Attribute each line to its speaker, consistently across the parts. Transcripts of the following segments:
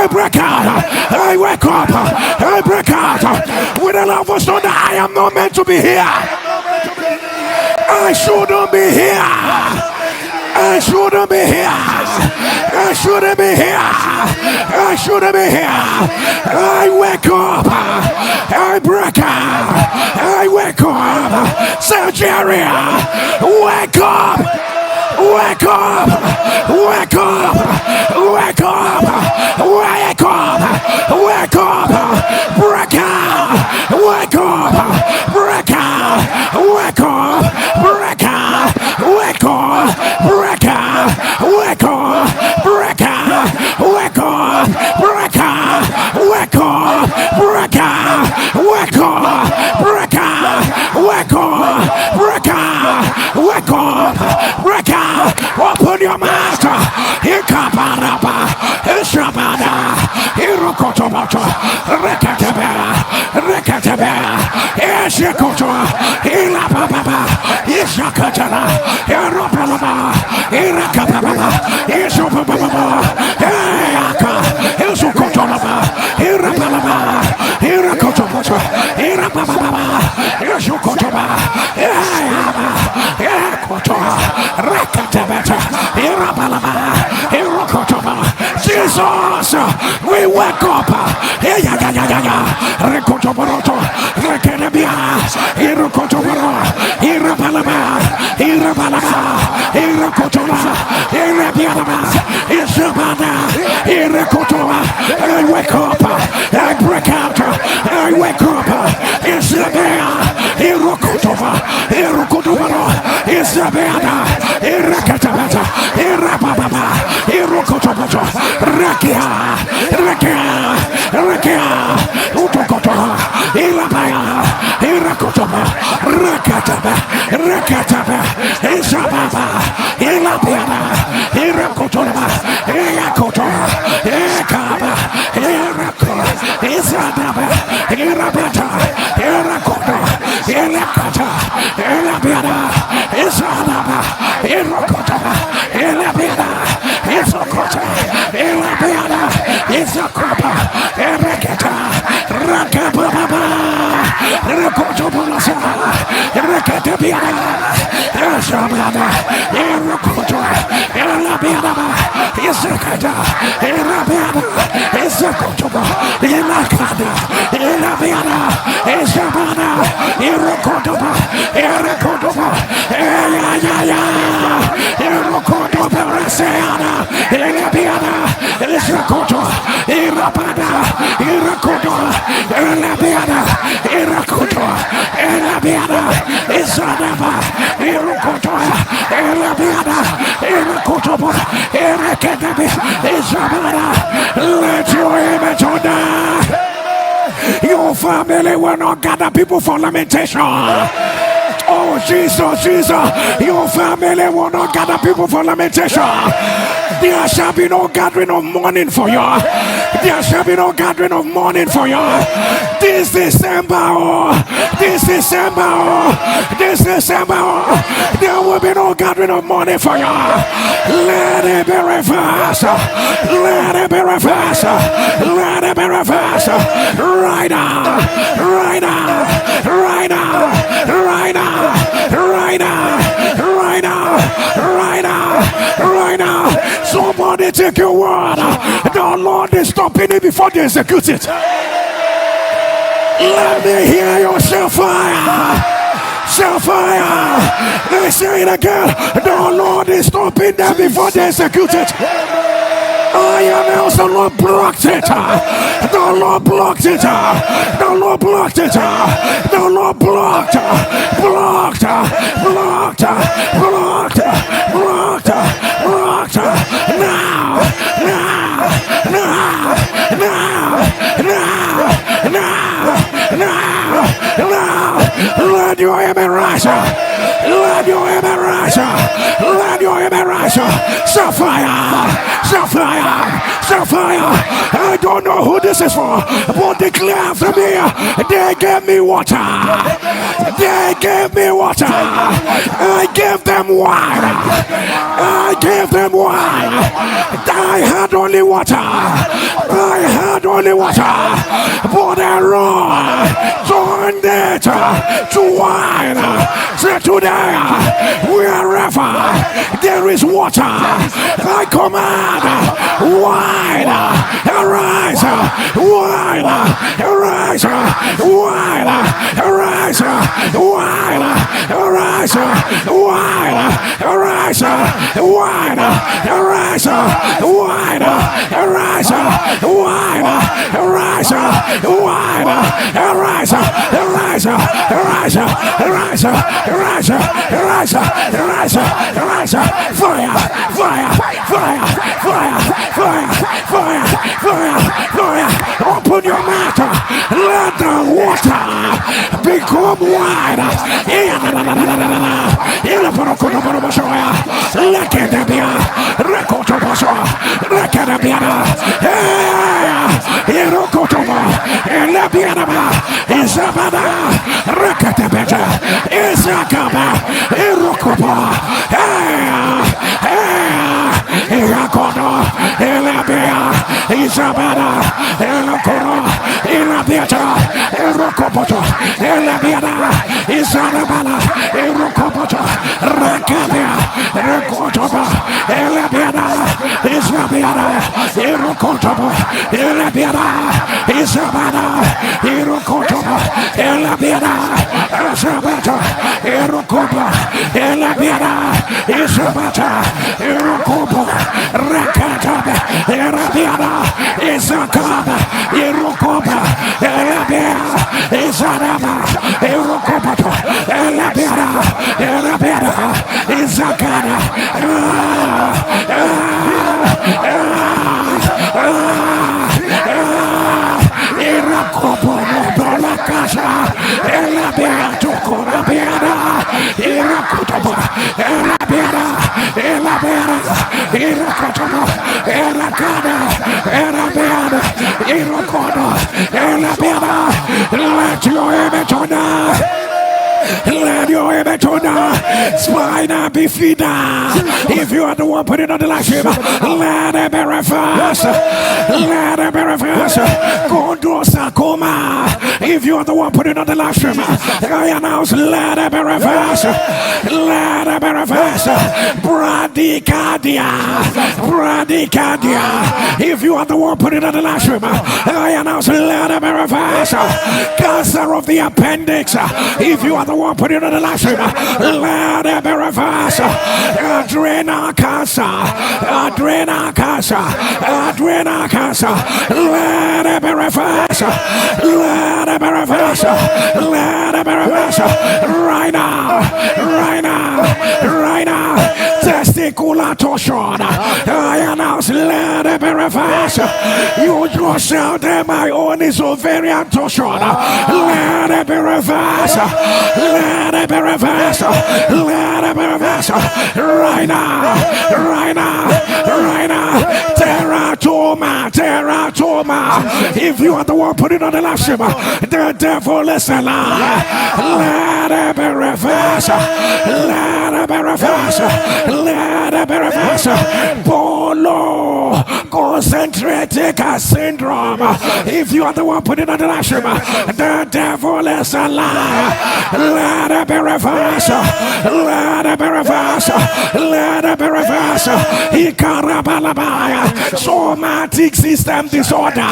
Speaker 1: I break out. I wake up. I break out. With a love of stone, I am not meant to be here. I shouldn't be here. I shouldn't be here. I shouldn't be here. I shouldn't be here. I wake up. I break out. I wake up. Nigeria, wake up. Wake up! Wake up! Wake up! Wake up! Wake up! Break out! Wake up! Break out! Wake up! Break out! Wake up! Break out! Wake up! Break out! Wake up! Break out! Wake up! Break out! Wake up! Break out! Wake up! Break out! Wake up! Break out! Open your mouth! Ikaparaba! Ishabada! Irokotomoto! Rekatebe! Rekatebe! Ishikoto! Ilababa! Ishakatana! Iropalaba! Irakababa! Ishobaba! Eyaka! Ishukotolaba! Irapalaba! Irakotomoto! Irapababa! Ishukotoba! Eyaba! Ekotoa! Rakatabata! Irabalaba! Irokotoba! Jesus! We wake up! Rekotoboroto! Rekenebia! Irokotoboro! Irabalaba! Irabalaba! Irakotoba! Irabialaba! Ishabada! Irakotoba! I wake up! I break out! I wake up! Isabella! Irokotoba! Irokotoboro! Isabella! Irakatabata! Irababa! Irokotoboto! Rakia! Rakia! Rakia! Utokotoba! Ilabaya! Irakotoba! Rakataba! Rakataba! Isababa! Ilabiana! Irakotoba! Irakotoba! Ikaba! Irako! Isadaba! Irabata! Irakoto! Ilakata! Ilabiana! Isadaba! Irakotoba! Ilabiana! Isokota! Ilabiana! Isokopa! Irakata! Rakababa! Irakotobolasa! Irakatabiana! Isababa! Irakotoba! Ilabiana! Isakata! Ilabiana! Isokotoba! Ilakada! Ilabiana! Isabana! Irakotoba! Irakotoba! Ayaya! Irakotoba! Raseana! Ilabiana! Isakoto! Irabada! Irakoto! Ilabiana! Irakoto! Ilabiana! Isadaba! Irakoto! Ilabiana! Irakotoba! Irakadabi! Isabana! Let your image on that! Your family will not gather people for lamentation. Oh, Jesus, Jesus, your family will not gather people for lamentation. There shall be no gathering of mourning for you. There shall be no gathering of mourning for you. This December, this December, this December, there will be no gathering of mourning for you. Let it be reversed. Let it be reversed. Let it be reversed. Right now, right now, right now, right now. Right now, right now, right now, right now. Somebody take your word. The Lord is stopping it before they execute it. Let me hear your shellfire. Shellfire. They say it again. The Lord is stopping them before they execute it. I am else, the Lord blocked it. The Lord blocked it. The Lord blocked it. The Lord blocked. Blocked. Blocked. Blocked. Blocked. Blocked. Now. Now. Now. Now. Now. Now. Now. Let your amen rise. Let your amen rise. Let your amen rise. Sapphire. Sapphire. Sapphire. I don't know who this is for, but declare after me. They gave me water. They gave me water. I gave them wine. I gave them wine. I had only water. I holy water, pour the Lord, turn it to wine. Say today, wherever there is water, I command wine, arise, wine, arise, wine, arise, wine, arise, wine, arise, wine, arise, wine, arise, wine, arise, wine, arise, arise, arise, arise, arise, arise, arise, arise, fire, fire, fire, fire, fire, fire, fire, fire. Open your mouth, let the water become wine. Let your image on let your image on spina bifida. If you are the one putting on the live stream, let it be reversed. Let it be reversed. Gondro Sakoma. If you are the one putting on the live stream, I announce let it be reversed. Let it be reversed. Bradycardia. Bradycardia. If you are the one putting on the live stream, I announce let it be reversed. Cancer of the appendix. If you are the one putting on the live stream, let it be reversed. Adrenal cancer. Adrenal cancer. Adrenal cancer. Let it be reversed. Let it be reversed. Let it be reversed. Right now. Right now. Right now. Testicular torsion. I announce let it be reversed. You just shout that my own is ovarian torsion. Let it be reversed. Let it be reversed. Let it be reversed. Right now. Right now. Right now. Teratoma. Teratoma. If you are the one putting on the live stream, the devil is a lie. Let it be reversed. Let it be reversed. Let it be reversed. Polo concentratic syndrome. If you are the one putting on the live stream, the devil is a lie. Let it be reversed. Let it be reversed. Let it be reversed. Ikarabalabaya. Somatic system disorder.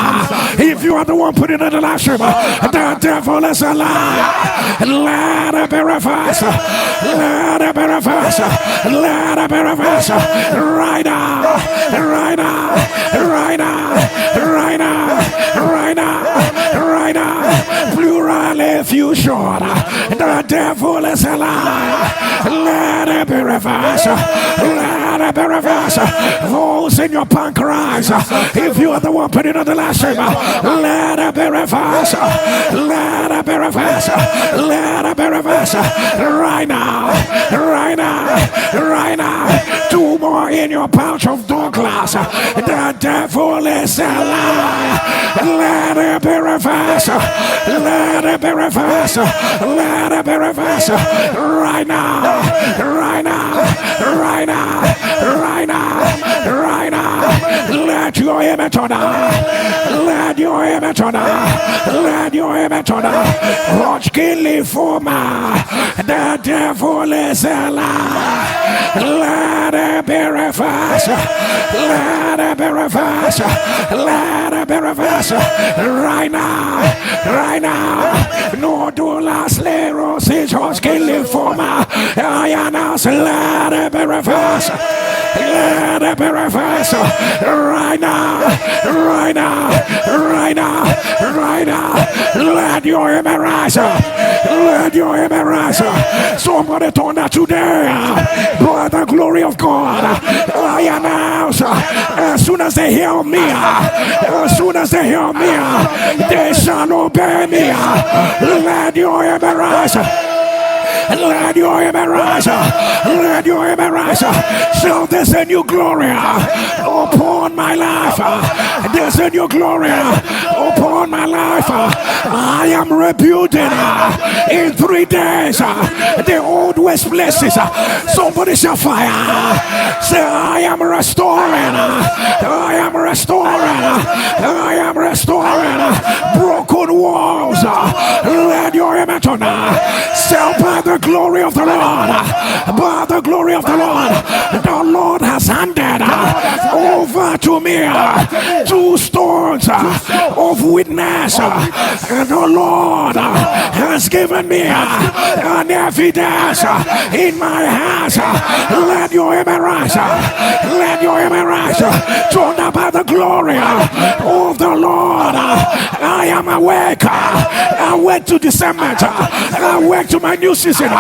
Speaker 1: If you are the one putting on the live stream, the devil is a lie. Let it be reversed. Let it be reversed. Let it be reversed. Right now. Right now. Right now. Right now. Right now. Right now. Plural effusion. The devil is a lie. Let it be reversed. Let it be reversed. Voice in your pancreas. If you are the one putting on the last stream, let it be reversed. Let it be reversed. Let it be reversed. Right now. Right now. Right now. Two more in your pouch of Douglas. The devil is a lie. Let it be reversed. Let it be reversed. Let it be reversed. Right now. Right now. Right now. Right now. Right now. Let your image on. Let Let your image on let your image on Hodgkin lymphoma. The devil is a lie. Let it be reversed. Let it be reversed. Let it be reversed. Right now. Right now. Nodular sclerosis, Hodgkin lymphoma. I announce, let it be reversed. Let it be reversed. Right now. Right now. Right now. Right now. Let your image rise. Let your image rise. Somebody turn that today. By the glory of God, I announce, as soon as they hear me, as soon as they hear me, they shall obey me. Let your image rise. Let your image rise. Let your image rise. So there's a new glory upon my life. There's a new glory upon my life. I am rebuilding in 3 days the old west places. Somebody shall fire. Say, I am restoring. I am restoring. I am restoring broken walls. Let your image on. Say, by the glory of the Lord, by the glory of the Lord has handed over to me 2 stones of witness, and the Lord has given me an evidence in my hands. Let your image rise. Let your image rise. Torn up by the glory of the Lord. I am awake. Awake to discernment. Awake to my new season.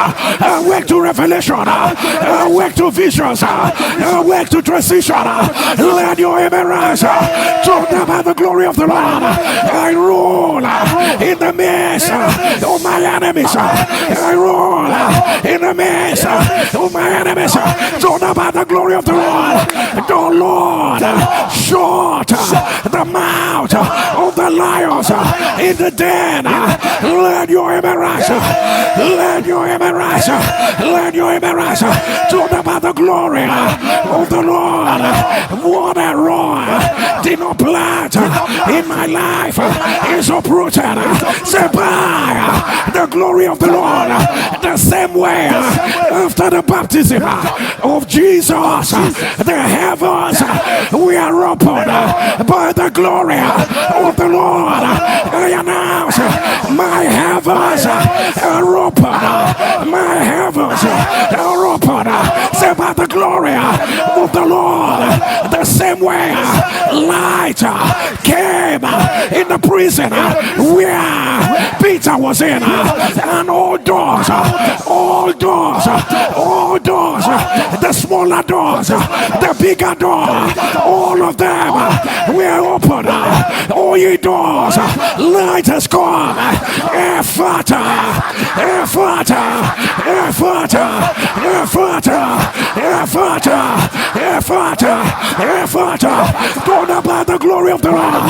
Speaker 1: Awake to revelation. Awake to visions. Awake to transition. Let your image rise. Torn up by the glory of the Lord. I roll in the midst of my enemies. I roll in the midst of my enemies. Torn up by the glory of the Lord. The Lord shut the mouth of the lions in the den. Let your image rise. Let your image rise. Let your image rise. Torn up by the glory of the Lord. What a roar did not plant in my life is uprooted. Say, by the glory of the Lord, the same way after the baptism of Jesus, the heavens were opened by the glory of the Lord. I announce, my heavens are open. My heavens are open. Say, by the glory of the Lord, the same way light came in the prison where Peter was in, and all doors, the smaller doors, the bigger door, all of them were open. All ye doors, light has come. Ephata, Ephata, Ephata, Ephata, Ephata, Ephata, Ephata. Torn by the glory of the Lord,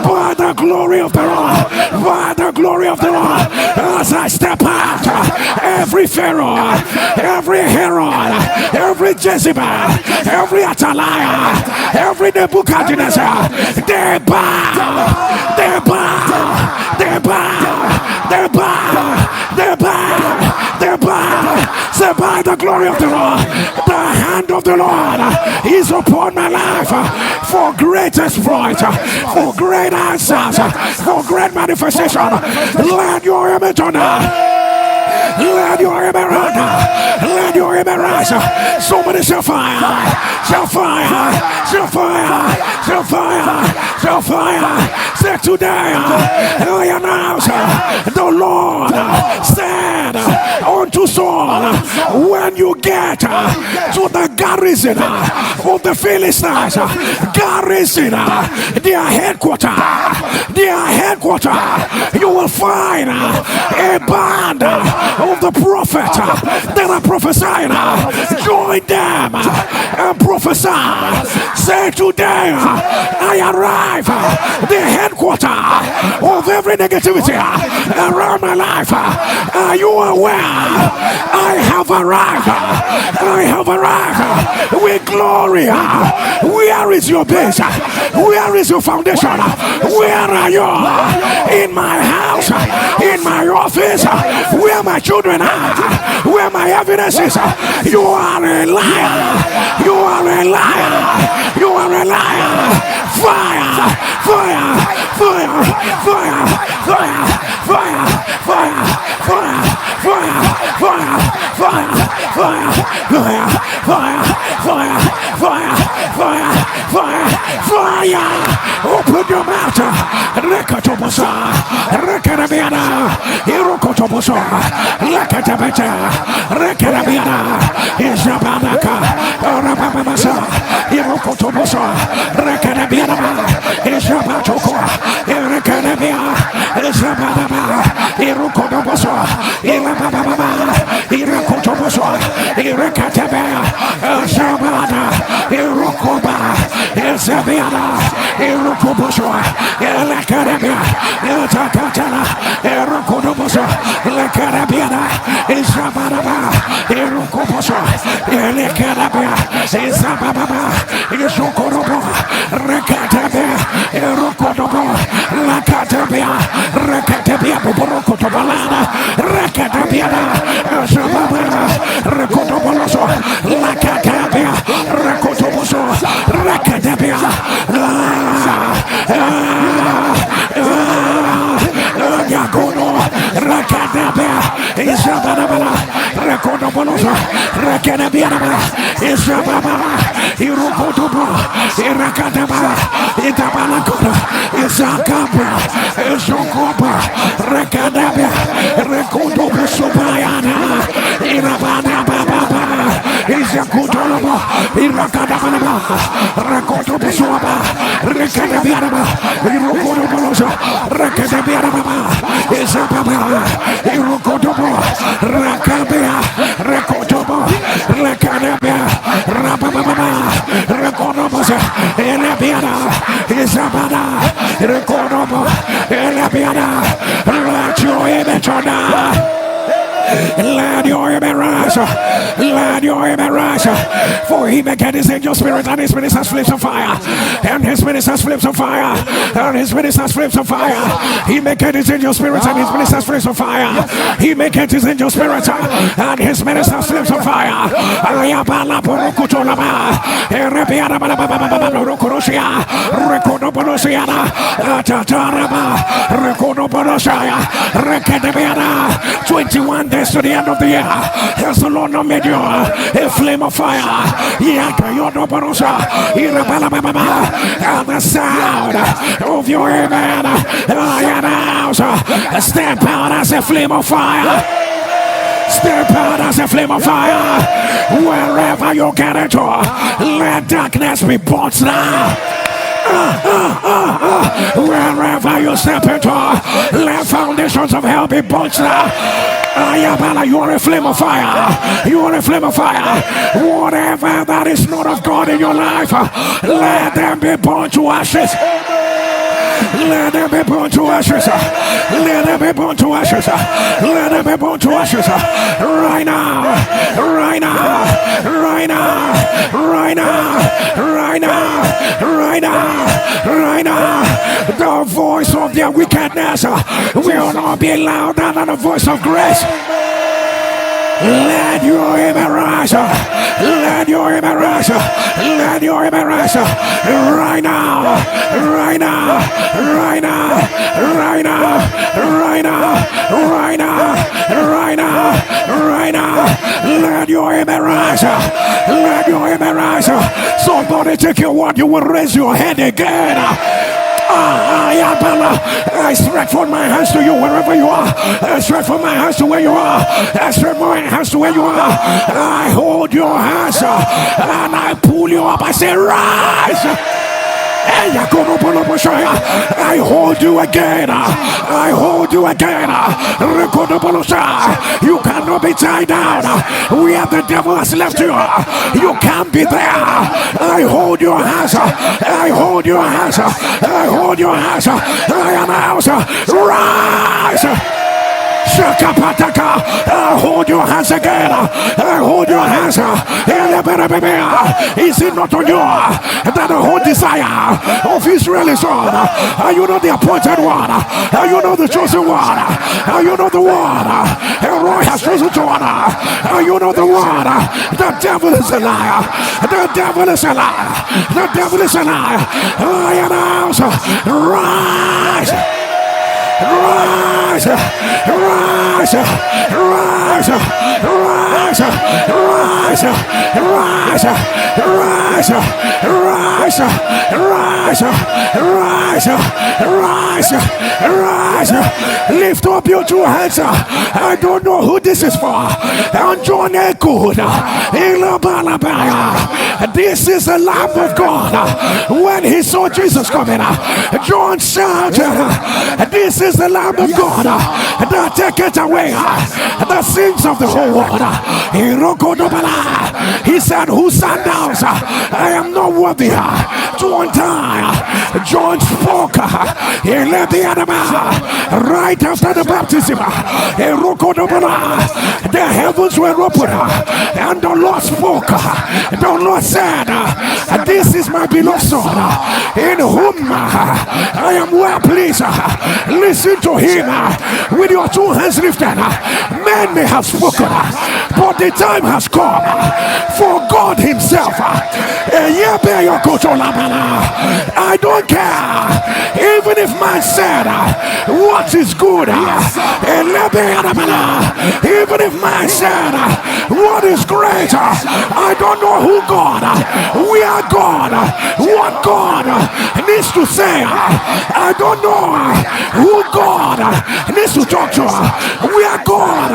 Speaker 1: by the glory of the Lord, by the glory of the Lord. As I step out, every Pharaoh, every Herod, every Jezebel, every Atalaya, every Nebuchadnezzar, they bow, they bow, they bow, they bow, they bow, they bow. Say, by the glory of the Lord, the hand of the Lord is upon my life for great exploit, for great answers, for great manifestation. Let your image on. Let your image rise. Let your image rise. Somebody shall fire. Shall fire. Shall fire. Shall fire. Shall fire. Say, today I announce the Lord said unto Saul, when you get to the garrison of the Philistines, garrison their headquarters, you will find a band of the prophet that are prophesying. Join them and prophesy. Say, today I arrive the headquarters of every every negativity around my life. Are you aware? I have arrived. I have arrived with glory. Where is your base? Where is your foundation? Where are you? In my house, in my office, where my children are, where my evidence is. You are a liar. You are a liar. You are a liar. Fire, fire, fire, fire, fire, fire, fire, fire, fire, fire, fire, fire, fire, fire, fire, fire, fire, fire. Open your mouth. Rekatobosa, Rekarabiana, Irokotobosa, Lakatabata, Rekarabiana, Isabanaka, Rababasa, Irokotobosa, Rekarabiana, Isabatoko, Rekarabia, Isababa, Irokotobosa, Ilababa, Irokotobosa, Irakatabia, Isabana, Irokoba, Isabiana, Irokobosa, Lakarabia, Takatana, Erokodobosa, Lakarabiana, Isababa, Erokobosa, Lakarabia, Isababa, Isokorobo, Rakatabia, Erokodobo, Lakatabia, Rakatabia, Borokotobalana, Rakatabiana, Isababa, Rakotoboloso, Lakatabia, Rakotoboso, Rakatabia, Yagono, Rakadabia, Isabana, Rakodobonosa, Rakadabiana, Isababa, Irokotobo, Irakadaba, Itabalakona, Isakaba, Isokoba, Rakadabia, Rakodobo Sobayana, Irabana Baba, Isakutolobo, Irakadabana, Rakotobo Soba, Rakadabiana, Irokotobolosa, Rakadabiana, Isababa, Irokotobo, Rakabia, Rakotobo, Rakadabia, Rababa, Rakotobosa, Elabiana, Isabana, Rakotobo, Elabiana, let your image on. Let your image rise. Let your image rise. For he begat his angel spirit, and his ministers flames of fire. And his ministers flames of fire. And his ministers flames of fire. He begat his angel spirit, and his ministers flames of fire. He begat his angel spirit, and his ministers flames of fire. Ayabala Borokutolaba. Erebiana Balababa. Rekodobolosiana. Tataraba. Rekodobolosaya. Rekadabiana. 21 days to the end of the year. Has the Lord not made you a flame of fire? And the sound of your amen, I announce, step out as a flame of fire. Step out as a flame of fire. Wherever you get into, let darkness be brought now. Wherever you step into, let foundations of hell be brought now. Ayabala, you are a flame of fire. You are a flame of fire. Whatever that is not of God in your life, let them be burned to ashes. Let them be burned to ashes. Let them be burned to ashes. Let them be burned to ashes. Right now. Right now. Right now. Right now. Right now. Right now. Right now. The voice of their wickedness will not be louder than the voice of grace. Let your image rise. Let your image rise. Let your image rise. Right now. Right now. Right now. Right now. Right now. Right now. Right now. Right now. Let your image rise. Let your image rise. Somebody take your word. You will raise your head again. I stretch forth my hands to you wherever you are. I stretch forth my hands to where you are. I stretch my hands to where you are. I hold your hands and I pull you up. I say, rise. I I hold you again. I hold you again. You cannot be tied down where the devil has left you. You can't be there. I hold your hands. I hold your hands. I hold your hands. I am out. Rise. Shakapataka, I hold your hands again. I hold your hands. Is it not on you that the whole desire of Israel is on? Are you not the appointed one? Are you not the chosen one? Are you not the one Roy has chosen to honor? Are you not the one? The devil is a liar. The devil is a liar. The devil is a liar. I announce, rise. Rise, rise, rise, rise, rise, rise, rise, rise, rise, rise, rise. Lift up your two hands. I don't know who this is for. And John echoed. This is the Lamb of God. When he saw Jesus coming, John shouted, this is the Lamb of God that taketh away the sins of the whole world. He said, whose sandals I am not worthy to untie. John spoke. He led the animal right after the baptism. The heavens were open and the Lord spoke. The Lord said, this is my beloved Son in whom I am well pleased. Listen to him with your two hands lifted. Men may have spoken, but the time has come for God himself. I don't care. Even if man said what is good, even if man said what is great, I don't know who God, we are God, what God needs to say. I don't know who God needs to talk to. We are God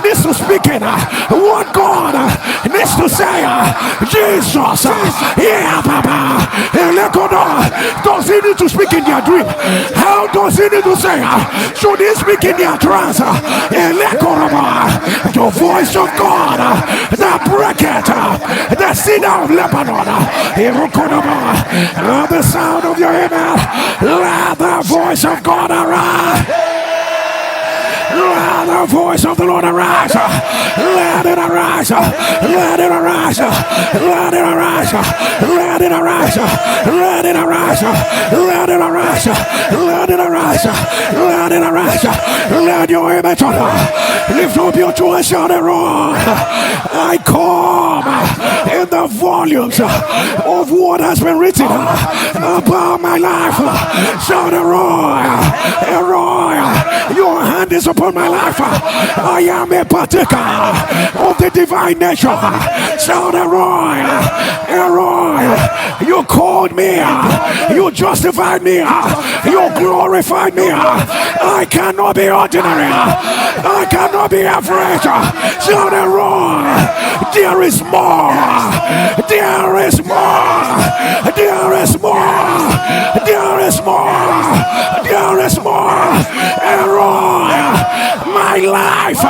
Speaker 1: needs to speak in. What God needs to say. Jesus, yeah, Papa. Does he need to speak in their dream? How does he need to say? Should he speak in their trance? The voice of God that breaketh the cedar of Lebanon. The sound of your amen. Let the voice of God arise. Let the voice of the Lord arise. Let it arise. Let it arise. Let it arise. Let it arise. Let it arise. Let it arise. Let it arise. Let it arise. Let your image on. Lift up your two and shout it roar. I come in the volumes of what has been written about my life. Shout it roar. Your hand is upon my life. I am a partaker of the divine nature. Shout a roy. You called me. You justified me. You glorified me. I cannot be ordinary. I cannot be average. Shout a roy. There is more. There is more. There is more. There is more. There is more. A roy. My life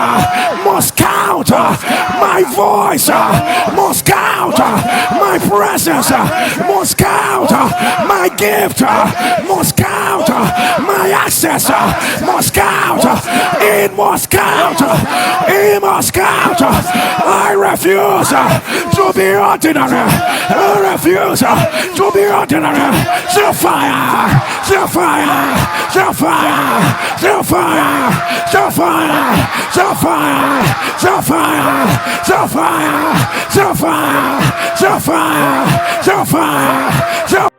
Speaker 1: must count. My voice must count. My presence must count. My gift must count. My access must count. It must count. It must count. I refuse to be ordinary. I refuse to be ordinary. Still fire. Still fire. Still fire. Still fire. Still fire. Still fire. Still fire. Still fire. Still fire. Still fire. Still fire. Still